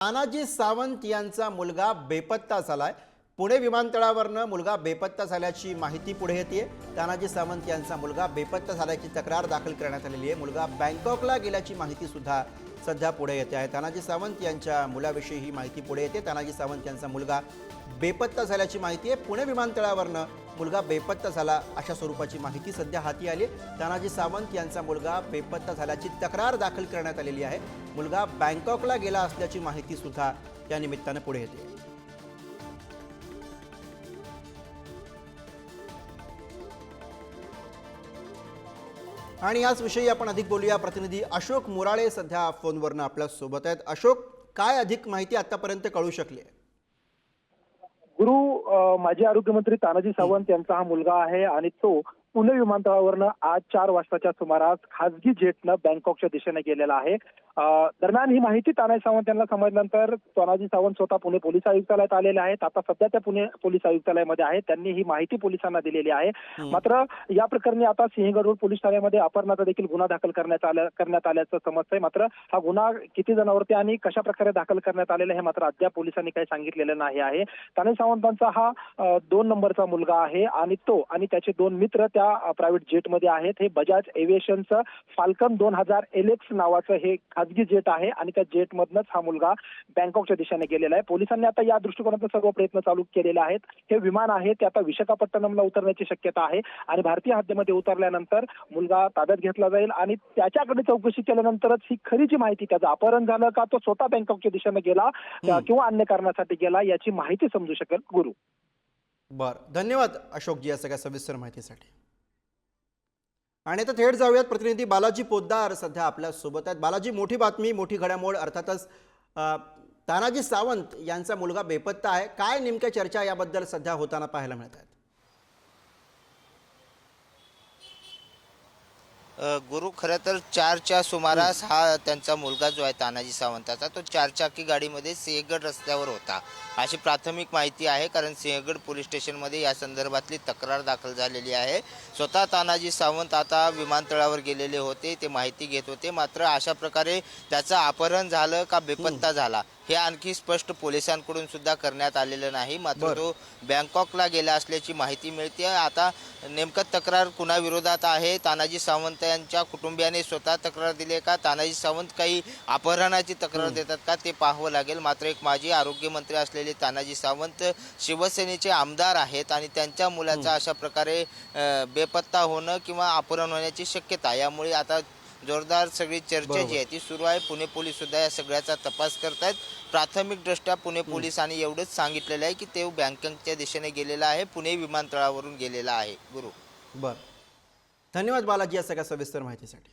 तानाजी सावंत यांचा मुलगा बेपत्ता झालाय। पुणे विमानतळावरनं मुलगा बेपत्ता झाल्याची माहिती पुढे येते। तानाजी सावंत यांचा मुलगा बेपत्ता झाल्याची तक्रार दाखल करण्यात आलेली आहे। मुलगा बँकॉकला गेल्याची माहिती सुद्धा सध्या पुढे येते आहे। तानाजी सावंत यांच्या मुलाविषयी ही माहिती पुढे येते। तानाजी सावंत यांचा मुलगा बेपत्ता झाल्याची माहिती आहे। पुणे विमानतळावरनं मुलगा बेपत्ता झाला अशा स्वरूपाची माहिती सध्या हाती आली। तानाजी सावंत यांचा मुलगा बेपत्ता झाल्याची तक्रार दाखल करण्यात आलेली आहे। मुलगा बँकॉकला गेला असल्याची माहिती सुद्धा त्या निमित्ताने पुढे येते। आणि याच विषयी आपण अधिक बोलूया। प्रतिनिधी अशोक मुराळे सध्या फोनवरनं आपल्या सोबत आहेत। अशोक, काय अधिक माहिती आतापर्यंत कळू शकली आहे? माजी आरोग्यमंत्री तानाजी सावंत यांचा हा मुलगा आहे आणि तो पुणे विमानतळावरनं आज 4 वाजताच्या सुमारास खासगी जेटनं बँकॉकच्या दिशेने गेलेला आहे। दरम्यान ही माहिती तानाजी सावंत यांना समजल्यानंतर तानाजी सावंत स्वतः पुणे पोलीस आयुक्तालयात आलेले आहेत। आता सध्या त्या पुणे पोलीस आयुक्तालयामध्ये आहेत। त्यांनी ही माहिती पोलिसांना दिलेली आहे। मात्र या प्रकरणी आता सिंहगड रोड पोलीस ठाण्यामध्ये अपहरणाचा देखील गुन्हा दाखल करण्यात आल्याचं समजतंय। मात्र हा गुन्हा किती जणांवरती आणि कशा प्रकारे दाखल करण्यात आलेला हे मात्र अद्याप पोलिसांनी काही सांगितलेलं नाही आहे। तानाजी सावंतांचा हा 2 नंबरचा मुलगा आहे आणि तो आणि त्याचे 2 मित्र त्या प्रायव्हेट जेटमध्ये आहेत। हे बजाज एव्हिएशनचं फाल्कन 2000 LX नावाचं हे खासगी जेट आहे आणि त्या जेटमधनच हा मुलगा बँकॉकच्या दिशेने गेलेला आहे। पोलिसांनी आता या दृष्टिकोनातून सर्व प्रयत्न चालू केलेले आहेत। हे विमान आहे ते आता विशाखापट्टणमला उतरण्याची शक्यता आहे आणि भारतीय हद्दीमध्ये उतरल्यानंतर मुलगा ताब्यात घेतला जाईल आणि त्याच्याकडे चौकशी केल्यानंतरच ही खरी जी माहिती, त्याचं अपहरण झालं का, तो स्वतः बँकॉकच्या दिशेने गेला किंवा अन्य कारणासाठी गेला, याची माहिती समजू शकेल। गुरु, बरं, धन्यवाद अशोकजी या सगळ्या सविस्तर माहितीसाठी। आणि आता थेट जाऊयात, प्रतिनिधी बालाजी पोद्दार सध्या आपल्या सोबत आहेत। बालाजी, मोठी बातमी, मोठी घडामोड, अर्थातच तानाजी सावंत यांचा मुलगा बेपत्ता आहे। काय नेमक्या चर्चा याबद्दल सध्या होताना पाहायला मिळत आहेत? गुरु, खरं तर 4च्या सुमारास हा त्यांचा मुलगा जो आहे तानाजी सावंताचा, तो 4चाकी गाडीमध्ये सिंहगड रस्त्यावर होता अशी प्राथमिक माहिती आहे। कारण सिंहगड पोलीस स्टेशनमध्ये या संदर्भातली तक्रार दाखल झालेली आहे। स्वतः तानाजी सावंत आता विमानतळावर गेलेले होते, ते माहिती घेत होते। मात्र अशा प्रकारे त्याचं अपहरण झालं का बेपत्ता झाला हे आणखी स्पष्ट पोलिसांकडून सुद्धा करण्यात आलेलं नाही। मात्र तो बँकॉकला गेला असल्याची माहिती मिळते। आता नेमकं तक्रार कुणाविरोधात आहे? तानाजी सावंत यांच्या कुटुंबियाने स्वतः तक्रार दिली का तानाजी सावंत काही अपहरणाची तक्रार देतात का, ते पाहावं लागेल। मात्र एक माजी आरोग्यमंत्री असलेले तानाजी सावंत शिवसेनेचे आमदार आहेत आणि त्यांच्या मुलाचा अशा प्रकारे बेपत्ता होणं किंवा अपहरण होण्याची शक्यता, यामुळे आता जोरदार सगळी चर्चा जी आहे ती सुरू आहे। पुणे पोलीस सुद्धा या सगळ्याचा तपास करतायत। प्राथमिक दृष्ट्या पुणे पोलिसांनी एवढंच सांगितलेलं आहे की ते बँकॉकच्या दिशेने गेलेला आहे, पुणे विमानतळावरून गेलेला आहे। गुरु, बरं, धन्यवाद बालाजी या सगळ्या सविस्तर माहितीसाठी।